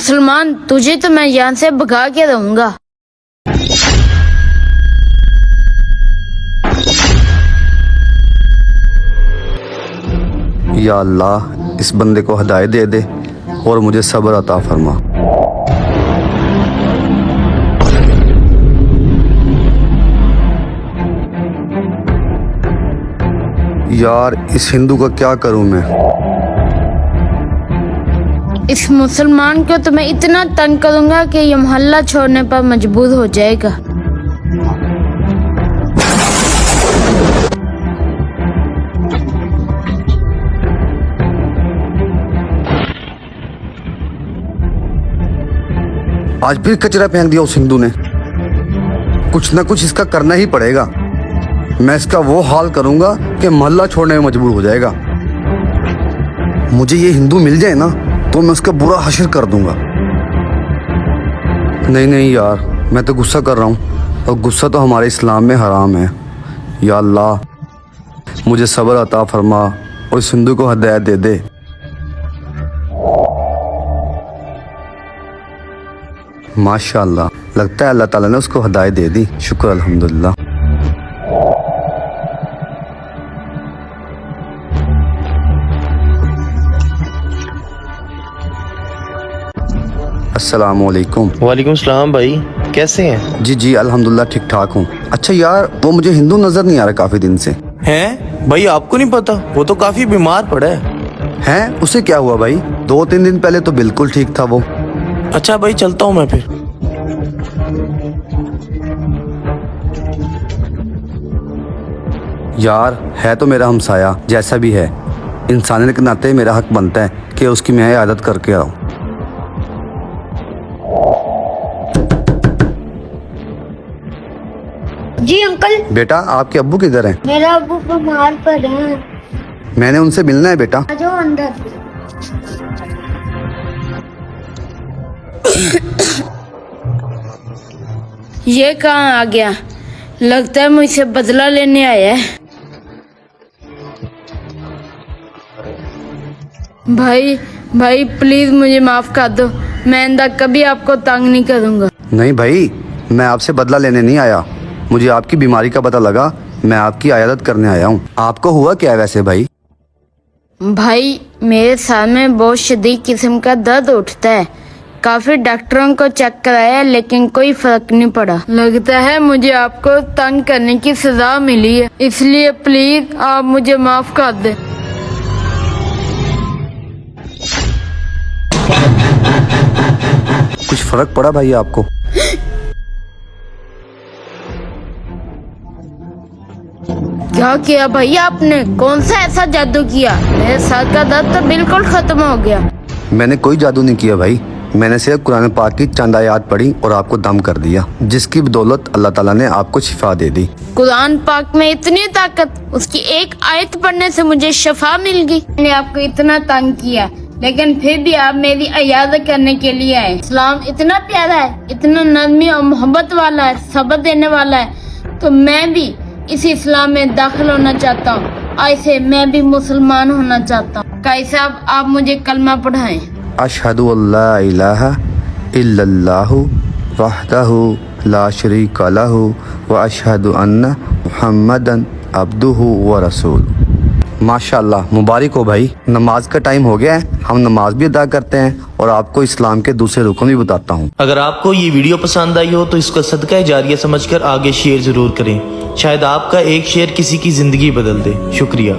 मुसलमान तुझे तो मैं यहाँ से भगा के रहूंगा। या अल्लाह, इस बंदे को हिदायत दे दे और मुझे सब्र अता फरमा। यार इस हिंदू का क्या करूं मैं? इस मुसलमान को तो मैं इतना तंग करूंगा कि ये मोहल्ला छोड़ने पर मजबूर हो जाएगा। आज फिर कचरा फेंक दिया उस हिंदू ने। कुछ ना कुछ इसका करना ही पड़ेगा। मैं इसका वो हाल करूंगा कि मोहल्ला छोड़ने में मजबूर हो जाएगा। मुझे ये हिंदू मिल जाए ना तो मैं उसका बुरा हश्र कर दूंगा। नहीं यार, मैं तो गुस्सा कर रहा हूँ और गुस्सा तो हमारे इस्लाम में हराम है। या अल्लाह, मुझे सब्र अता फरमा और इस हिंदू को हिदायत दे दे। माशाअल्लाह, लगता है अल्लाह ताला ने उसको हिदायत दे दी। शुक्र अल्हम्दुलिल्लाह। अस्सलाम वालेकुम। वालेकुम सलाम भाई, कैसे हैं? जी अल्हम्दुलिल्लाह ठीक ठाक हूँ। अच्छा यार, वो मुझे हिंदू नजर नहीं आ रहा काफी दिन से। हैं भाई, आपको नहीं पता? वो तो काफी बीमार पड़ा है। हैं? उसे क्या हुआ भाई? 2-3 दिन पहले तो बिल्कुल ठीक था वो। अच्छा भाई, चलता हूँ मैं फिर। यार है तो मेरा हमसाया, जैसा भी है इंसानियत के नाते मेरा हक बनता है कि उसकी मैं इयादत करके आऊँ। जी अंकल। बेटा, आपके अब्बू किधर हैं? मेरा अब्बू बीमार पड़े हैं। मैंने उनसे मिलना है बेटा। आ जाओ अंदर। ये कहाँ आ गया? लगता है मुझसे बदला लेने आया है। भाई प्लीज मुझे माफ कर दो। मैं आइंदा कभी आपको तंग नहीं करूंगा। नहीं भाई, मैं आपसे बदला लेने नहीं आया। मुझे आपकी बीमारी का पता लगा, मैं आपकी इयादत करने आया हूँ। आपको हुआ क्या है वैसे भाई? भाई मेरे सर में बहुत शदीद किस्म का दर्द उठता है। काफी डॉक्टरों को चेक कराया लेकिन कोई फर्क नहीं पड़ा। लगता है मुझे आपको तंग करने की सजा मिली है, इसलिए प्लीज आप मुझे माफ कर दे। कुछ फर्क पड़ा भाई आपको? क्या किया भाई आपने? कौन सा ऐसा जादू किया? मेरे सर का दर्द तो बिल्कुल खत्म हो गया। मैंने कोई जादू नहीं किया भाई। मैंने सिर्फ कुरान पाक की चंद आयत पढ़ी और आपको दम कर दिया, जिसकी बदौलत अल्लाह ताला ने आपको शिफा दे दी। कुरान पाक में इतनी ताकत, उसकी एक आयत पढ़ने से मुझे शिफा मिल गई। मैंने आपको इतना तंग किया लेकिन फिर भी आप मेरी इयादत करने के लिए आए। इस्लाम इतना प्यारा है, इतना नरमी और मोहब्बत वाला है, सब्र देने वाला है, तो मैं भी इस इस्लाम में दाखिल होना चाहता हूँ। ऐसे मैं भी मुसलमान होना चाहता हूँ। काई साहब, आप मुझे कलमा पढ़ाएं। अशहदु अल्ला इलाहा इल्लल्लाहु वहदहु ला शरीका लहु व अशहदु अन्ना मुहम्मदन अब्दुहु व रसूलुहु। माशाअल्लाह, मुबारक हो भाई। नमाज का टाइम हो गया है, हम नमाज भी अदा करते हैं और आपको इस्लाम के दूसरे रुकन भी बताता हूँ। अगर आपको ये वीडियो पसंद आई हो तो इसको सदका जारिया समझकर आगे शेयर जरूर करें। शायद आपका एक शेयर किसी की जिंदगी बदल दे। शुक्रिया।